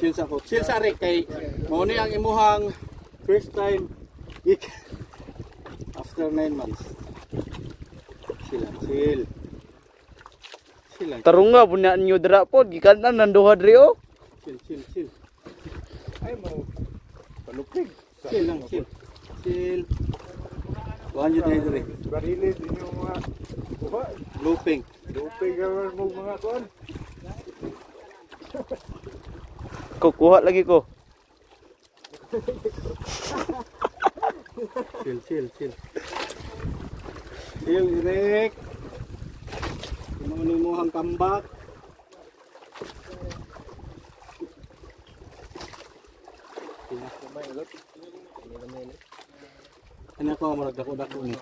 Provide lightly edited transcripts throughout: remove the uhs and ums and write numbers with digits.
Chill sa ko. Chill sa rin kay mo ni ang imuhang first time gig after 9 months. Chill. Tarong nga punya nyo dra pod gikan na nanduha diri o. Chill. Ay mo palupig. Chill. Wanyo tayo diri. Barili din yung mga kuha. Looping Mo mga kuan. Kukuha lagi ko. Chill. Chill, Rick. Ano mo hang kambak? Ano ko mo dako ni.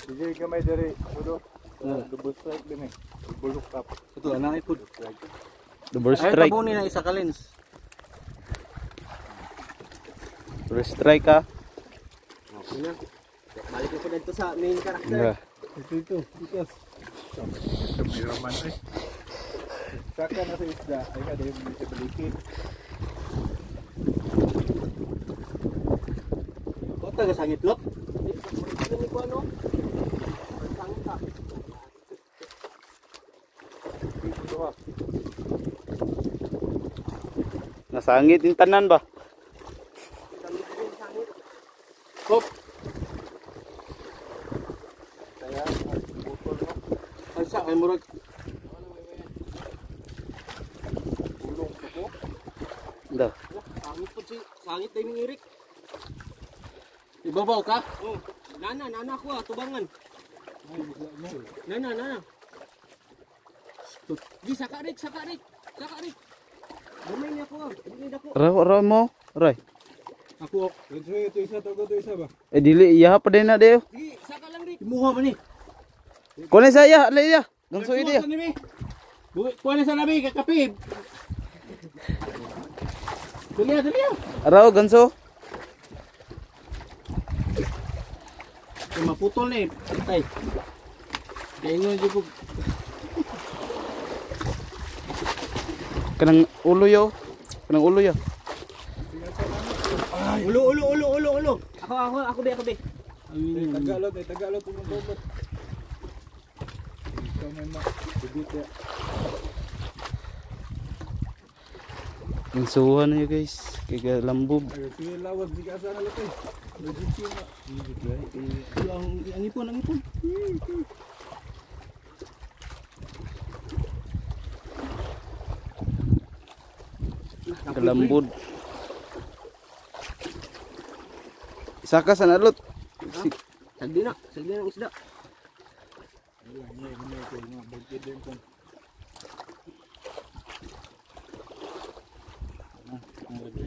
Sige gamay diri. Udo. Double strike din eh. Bulok up. Ito ana ipod. Double Ay strike. tabunin na isa ka lens. Double strike ka. Okay na. Balik ko dito sa main character. Yeah. Ito. Kameraman eh. Saka na sa isda. Ay ka din sa balikid. O taga sangit lot. Ini ko ano? Sangit ka. Nasangit yung tanan ba? Hop. Kaya putol no. Ay sa ay murag ulong ko. Da. Sangit po si sangit day ni Eric. Ibabaw ka? Oh. Nana ko tubangan. Nana. Di saka Rick. Gamay niya ko. Dili dako. Raw mo. Ray. Ako. Ito isa to isa ba? Dili iya pa din na deo. Di saka lang Rick. Imuha man ni. Kunin saya, alaya. Ganso ide. Kuha sa nabi kakapib. Dali. Raw ganso. Maputol na eh. Tay. Kaya nyo dito po. Kanang ulo yo. Ulo. Ako be. Tagalog yung robot. Ito may dibit ya. Gansuhan niyo guys. Kaya lambog. Sige lawag di ka sana latay. Emergency na. Ang ipon. Kalambod. Isa ka sa nalot. Sagdi na ang isda.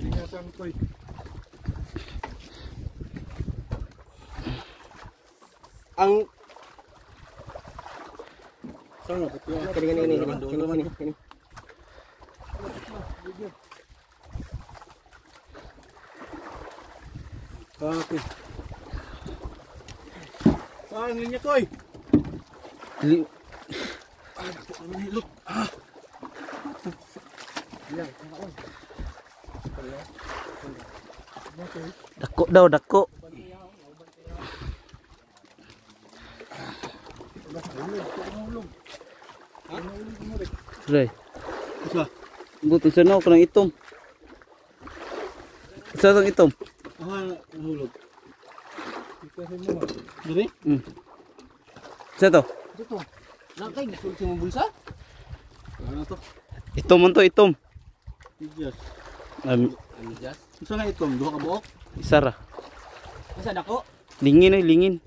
Ingasan ko. Ang Sana kani. Okay. Ang linya koy. Ano ni look. Dako. Ray. Isa. Buto sa no kanang itom. Isa tong itom. Nahulog. Diri? Isa to. Dito. Nakay gusto mo bulsa? Ano to? Itom man to itom. Yes. Yes. Isa nga itom, duha ka buok. Isa ra. Isa dako. Lingin.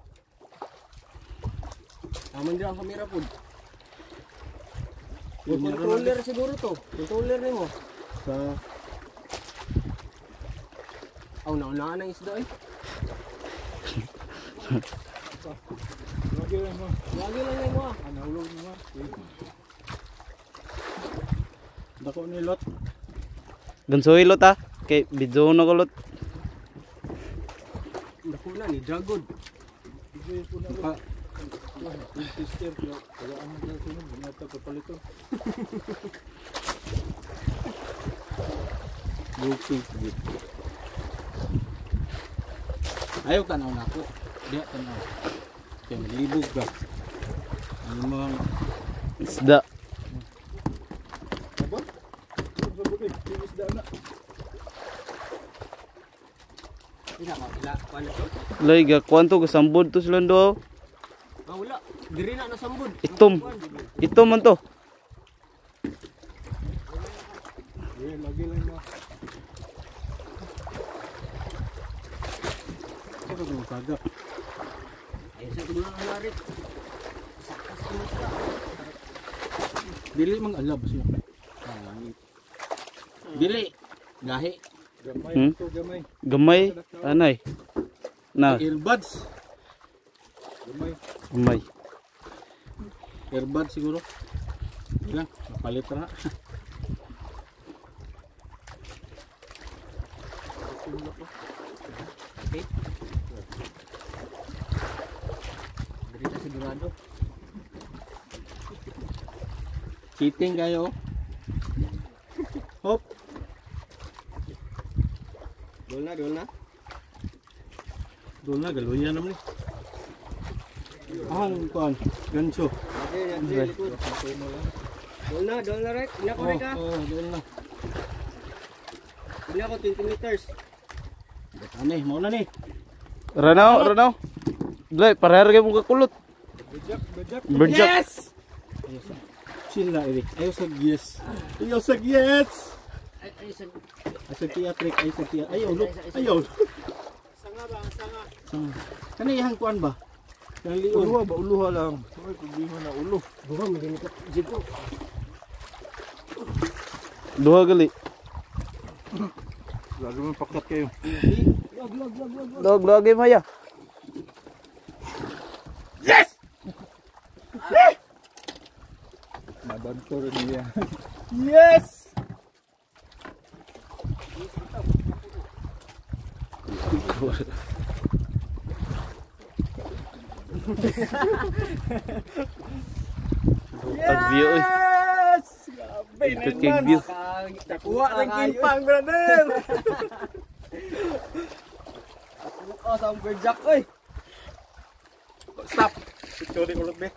Aman din ang kamera po. Controller siguro to. Controller nimo. Sa naunaan ang isda eh. Lagi lang mo. Nahulog mo. Dako ni lot. Ganso ilot ah. Kay video na ko lot. Dako na ni dragon. Sister, kaya ano ka sunod, binata ka palito. Buki. Ayaw tanaw na ako. Di tanaw. Kaya maglibog ka. Ano mga Isda. Apa? Sa bukid, isda na. Lay ga kwanto ka sambod to sila do. Wala. Diri na nasambod. Itom. Itom man to. Lagi lang mo. ano yung kagak. Eh, sa mga alarit. Sakas ko na. Dili mang alab siya. Dili. Gahi. Gamay Hmm? to, gamay. Gamay. Anay. Na. Earbuds. Gamay. Gamay. Earbuds siguro. Ilang. Mapalit na. Okay. Diri na sigurado. Cheating kayo. Hop. Dol na, dol na. Doon na, galuyan naman eh. Ang kuan, ganso. Okay, yan din likod. Dol na right. Ina ko rin ka. Doon na. Ina ko 20 meters. Aneh, mau na ni. Ranaw, ranaw. Lay, pareher kay mong kakulot. Bejak, bejak. Berjak. Chill na, Eric. Ayaw sa yes. Ayaw sa yes. Ay, sa Ay sa tiatrik, ay sa tiat. Ayaw, look. Ayaw. sanga ba, sanga. Sanga. Kanayang kuan ba? Yang liun. Uluha ba? Uluha lang. Ay, problema na ulo. Buha magini ka jigo. Duha gali. Lagi mo pakat kayo. Dog lagi maya. Nabanto rin niya. Yes! Tag view eh. Ikot kay view. Nakuha ng kimpang, brother. Nakuha sa berjak, oy. Stop. Picture ulit be.